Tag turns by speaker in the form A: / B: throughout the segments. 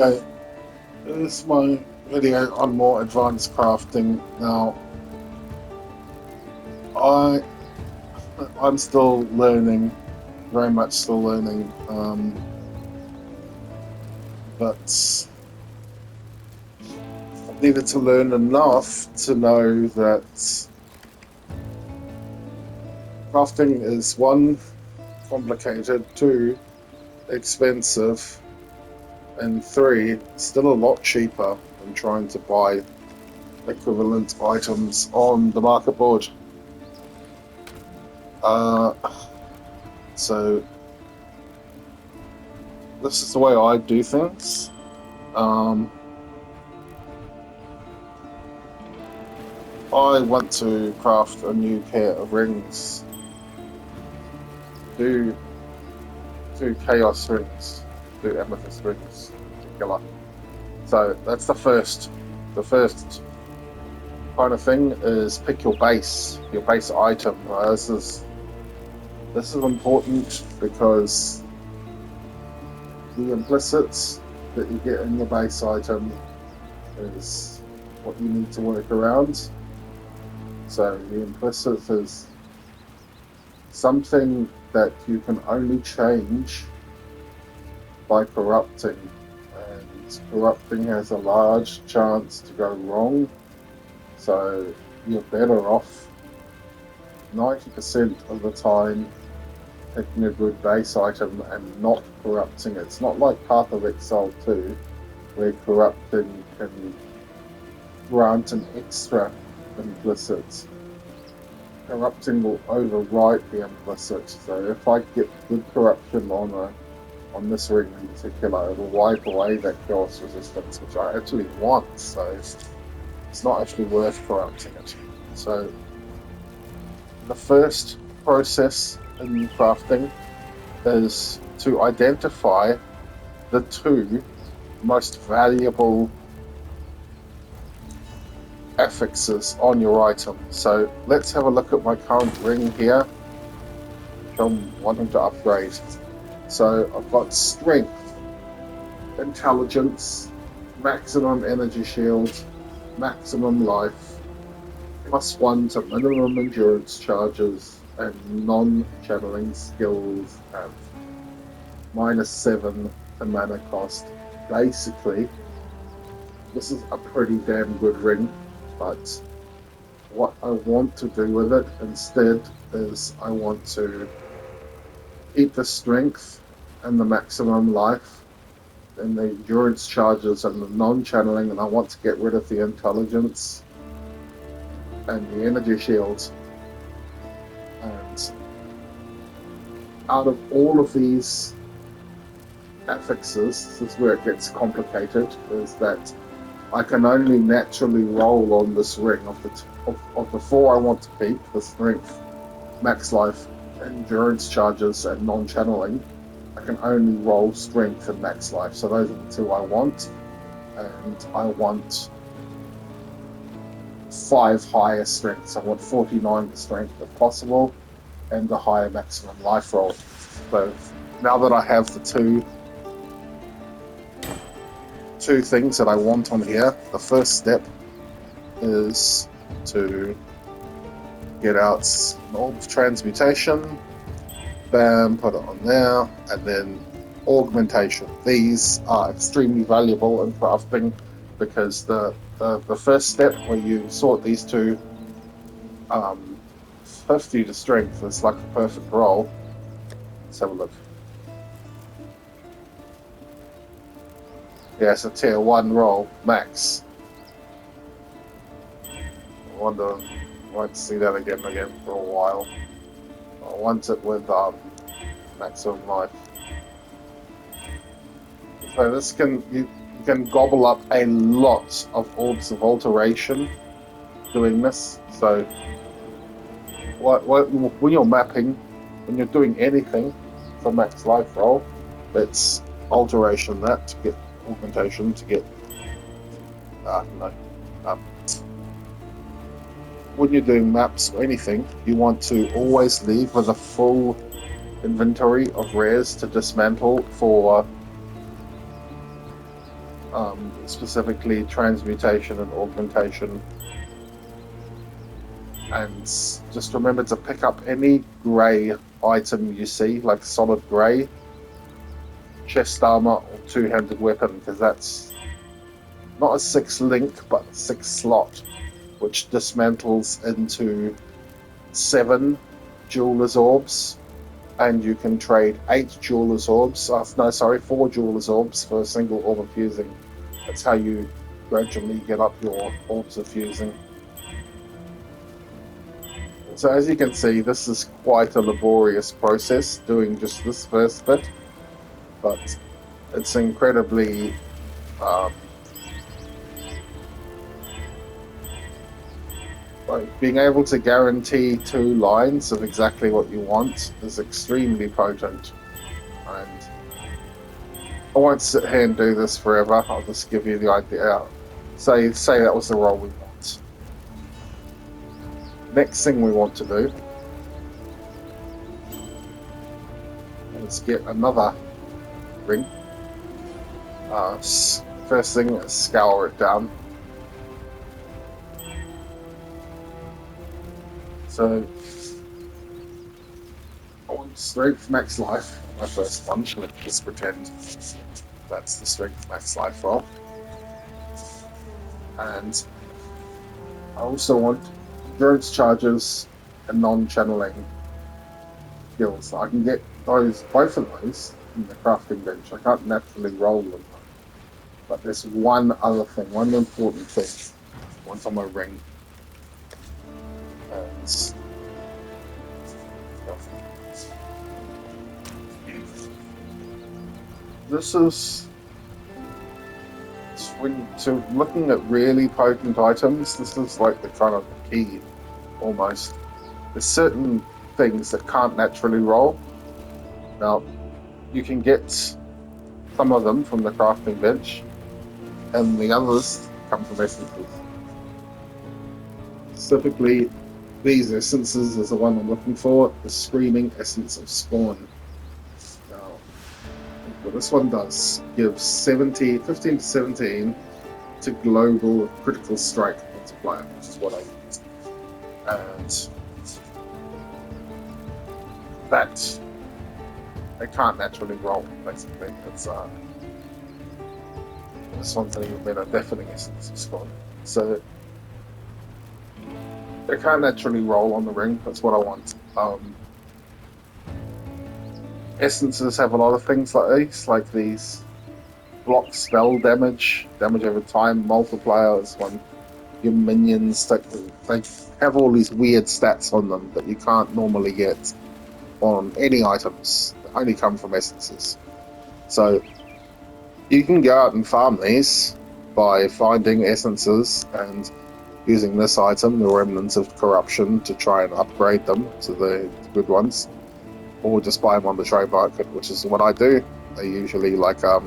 A: Okay, this is my video on more advanced crafting. Now, I I'm still learning, very much still learning, but I've needed to learn enough to know that crafting is one, complicated, two, expensive, and three, still a lot cheaper than trying to buy equivalent items on the market board. Uh, so this is the way I do things. I want to craft a new pair of rings. Do chaos rings, do amethyst rings in particular. So that's the first. The first kind of thing is pick your base item. This is important because the implicits that you get in your base item is what you need to work around. So the implicit is something that you can only change by corrupting, and corrupting has a large chance to go wrong. So you're better off 90% of the time picking a good base item and not corrupting it. It's not like Path of Exile 2, where corrupting can grant an extra implicit. Corrupting will overwrite the implicit. So if I get good corruption on this ring in particular, it'll wipe away that chaos resistance, which I actually want. So it's not actually worth corrupting it. So the first process in crafting is to identify the two most valuable affixes on your item. So let's have a look at my current ring here, which I'm wanting to upgrade. So I've got strength, intelligence, maximum energy shield, maximum life, +1 to minimum endurance charges, and non-channeling skills have -7 to mana cost. Basically, this is a pretty damn good ring, but what I want to do with it instead is I want to keep the strength and the maximum life and the endurance charges and the non-channeling, and I want to get rid of the intelligence and the energy shields. And out of all of these affixes, this is where it gets complicated, is that I can only naturally roll on this ring of the four I want to keep: the strength, max life, endurance charges, and non-channeling. I can only roll strength and max life. So those are the two I want, and I want 5 higher strengths. I want 49 strength if possible, and a higher maximum life roll. So now that I have the two things that I want on here, the first step is to get out an orb of transmutation, bam, put it on there, and then augmentation. These are extremely valuable in crafting because the first step where you sort these two, 50 to strength is like a perfect roll. Let's have a look. Yeah, it's a tier 1 roll, max. I wonder, I won't see that again for a while. I want it with maximum life. So this you can gobble up a lot of orbs of alteration doing this. So when you're mapping, when you're doing anything for max life roll, it's alteration that to get augmentation to get when you're doing maps or anything, you want to always leave with a full inventory of rares to dismantle for specifically transmutation and augmentation. And just remember to pick up any grey item you see, like solid grey, chest armor or two-handed weapon, because that's not a 6 link but a 6 slot, which dismantles into 7 jeweler's orbs, and you can trade 8 jeweler's orbs. 4 jeweler's orbs for a single orb of fusing. That's how you gradually get up your orbs of fusing. So as you can see, this is quite a laborious process doing just this first bit, but it's incredibly like being able to guarantee 2 lines of exactly what you want is extremely potent. And I won't sit here and do this forever. I'll just give you the idea. Say that was the roll we want. Next thing we want to do is get another ring. First thing is scour it down. So I want strength max life. My first one. Let's just pretend that's the strength max life roll. And I also want endurance charges and non-channeling skills. I can get both of those in the crafting bench. I can't naturally roll them. But there's one other thing, one important thing. Once on my ring. And this is when looking at really potent items, this is like the kind of key almost. There's certain things that can't naturally roll. Now you can get some of them from the crafting bench, and the others come from essences. Specifically, these essences is the one I'm looking for, the Screaming Essence of Spawn. Now, what this one does gives 15 to 17 to global critical strike multiplier, which is what I use. And that they can't naturally roll, basically. It's this one's an even better Deafening Essence of Spawn. So they can't naturally roll on the ring, that's what I want. Essences have a lot of things like these block spell damage over time, multipliers when your minions, they have all these weird stats on them that you can't normally get on any items, that only come from essences. So you can go out and farm these by finding essences and using this item, the Remnants of Corruption, to try and upgrade them to the good ones, or just buy them on the trade market, which is what I do. They usually a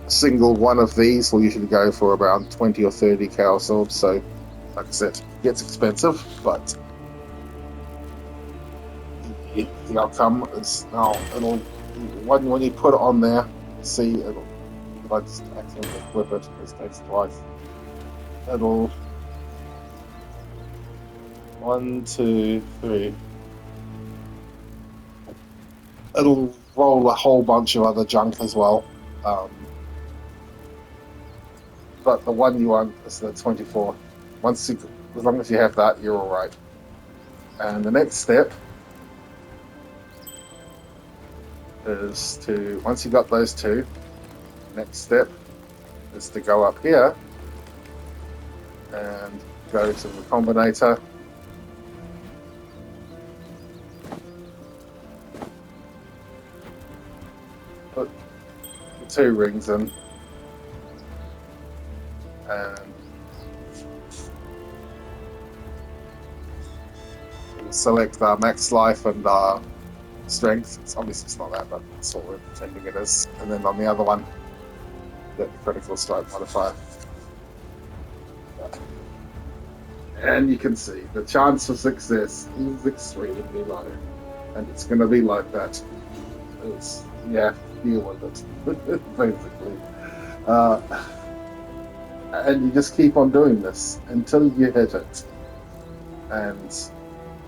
A: single one of these will usually go for around 20 or 30 chaos orbs. So, like I said, it gets expensive, but the outcome is now it'll when you put it on there, see it'll. If I just accidentally flip it, this takes twice. It'll 1, 2, 3. It'll roll a whole bunch of other junk as well. But the one you want is the 24. As long as you have that, you're all right. And the next step is to, once you got those two, next step is to go up here and go to the combinator. Put the 2 rings in and select max life and strength. It's not that, but that's what we're pretending it is. And then on the other one, get the critical strike modifier. And you can see the chance of success is extremely low, and it's going to be like that. You have to deal with it, basically. Uh, and you just keep on doing this until you hit it. And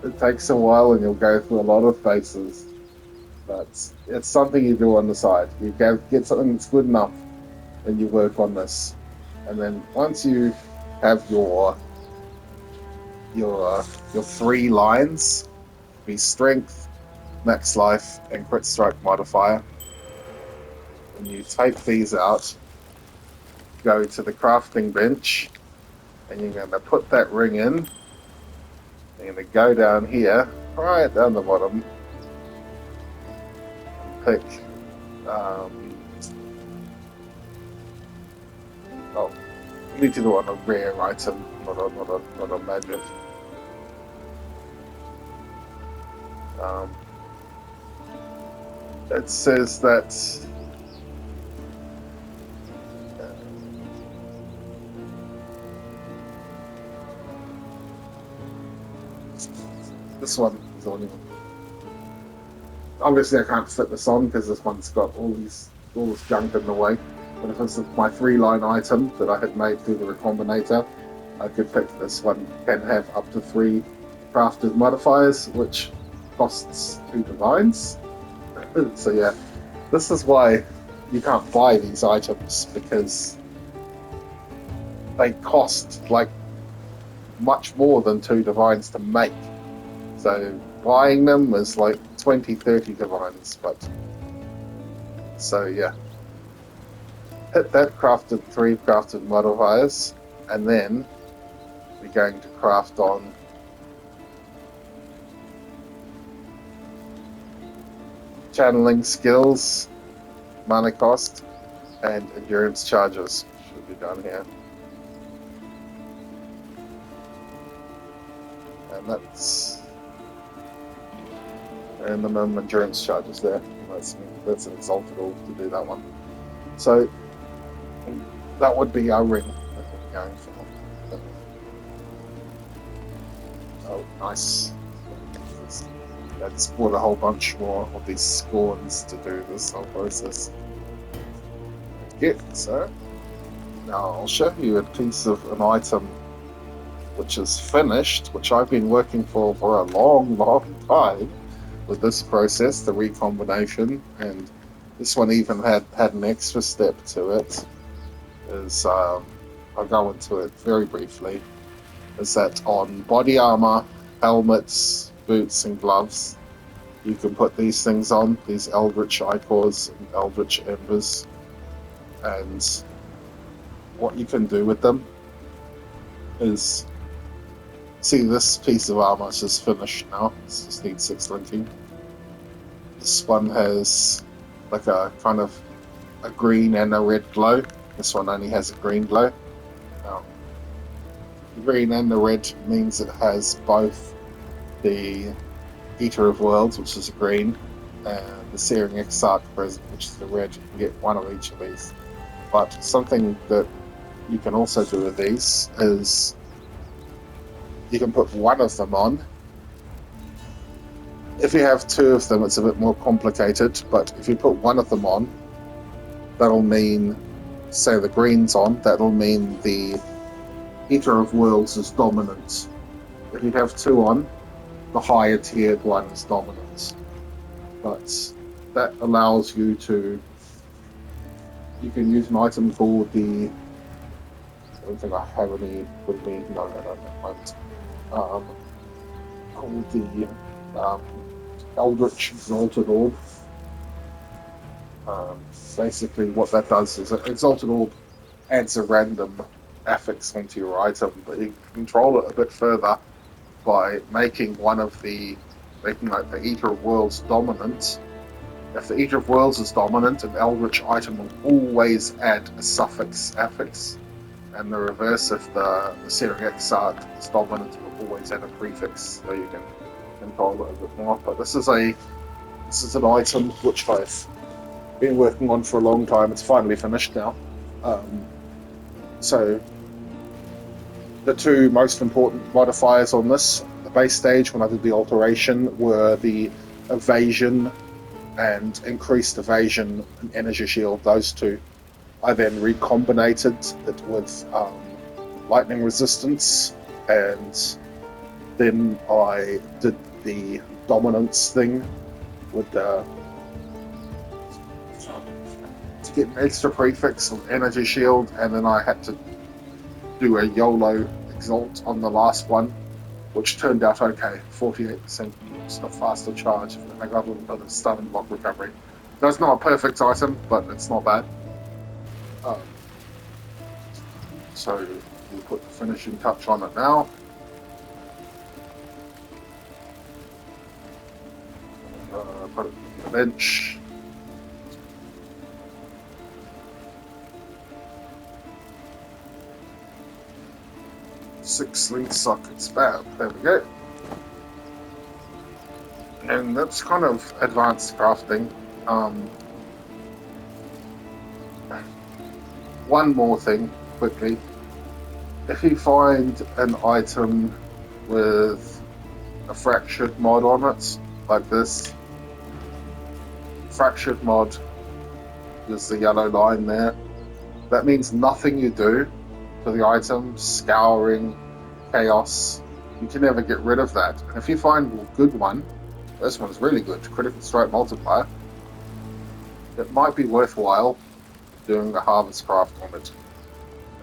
A: it takes a while and you'll go through a lot of phases, but it's something you do on the side. You get something that's good enough and you work on this. And then once you have your 3 lines, be strength, max life, and crit strike modifier, and you take these out, go to the crafting bench, and you're going to put that ring in. You're going to go down here, right down the bottom, and pick. Oh, you need to do it on a rare item, not a magic. It says that this one is the only one. Obviously, I can't fit this on because this one's got all this junk in the way. But if it's my 3-line item that I had made through the Recombinator, I could pick this one. Can have up to 3 crafted modifiers, which costs 2 divines. So yeah, this is why you can't buy these items, because they cost like much more than 2 divines to make. So buying them is like 20-30 divines. But so yeah, hit that 3 crafted modifiers, and then we're going to craft on channeling skills, mana cost, and endurance charges. Should be down here. And that's minimum endurance charges there. That's an exalted orb to do that one. So that would be our ring that we're going for. Oh, nice. I just bought a whole bunch more of these scorns to do this whole process. Okay, so now I'll show you a piece of an item which is finished, which I've been working for a long time with this process, the recombination, and this one even had an extra step to it. I'll go into it very briefly, is that on body armor, helmets, boots, and gloves, you can put these things on, these Eldritch Ichors and Eldritch Embers, and what you can do with them is, see, this piece of armor is just finished now. It just needs 6 linking. This one has like a kind of a green and a red glow. This one only has a green glow. The green and the red means it has both the Eater of Worlds, which is a green, and the Searing Exarch Present, which is the red. You can get one of each of these. But something that you can also do with these is you can put one of them on. If you have 2 of them, it's a bit more complicated, but if you put one of them on, that'll mean, say the green's on, that'll mean the Eater of Worlds is dominant. If you have 2 on, the higher tiered one is dominant. But that allows you to, you can use an item called the, I don't think I have any with me, no, called the Eldritch Exalted Orb. Basically what that does is Exalted Orb adds a random affix onto your item, but you can control it a bit further by making like the Eater of Worlds dominant. If the Eater of Worlds is dominant, an Eldritch item will always add a suffix affix, and the reverse, if the Searing Exarch is dominant, it will always add a prefix, so you can control it a bit more. But this is an item which I've been working on for a long time. It's finally finished now. So the 2 most important modifiers on this, the base stage when I did the alteration, were the evasion and increased evasion and energy shield, those 2. I then recombinated it with lightning resistance, and then I did the dominance thing with the to get an extra prefix of energy shield, and then I had to do a YOLO exalt on the last one, which turned out okay. 48% a faster charge, and I got a little bit of stun and block recovery. That's not a perfect item, but it's not bad. So we'll put the finishing touch on it now. Put it on the bench. Six link sockets, bam, there we go. And that's kind of advanced crafting. One more thing, quickly. If you find an item with a fractured mod on it, like this, fractured mod, there's the yellow line there. That means nothing you do to the item, scouring, chaos, you can never get rid of that. And if you find a good one, this one's really good, critical strike multiplier, it might be worthwhile doing the harvest craft on it.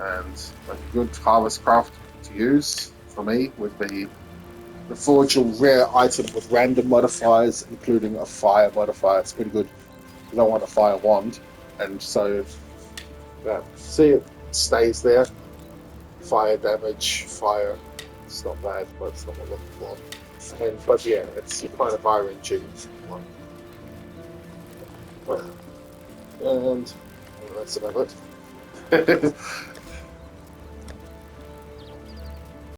A: And a good harvest craft to use for me would be the Forgel rare item with random modifiers, including a fire modifier. It's pretty good. You don't want a fire wand, and so see, it stays there. Fire damage, fire. It's not bad, but it's not what I'm looking for. But yeah, it's kind of eye-wrenching. And that's about it.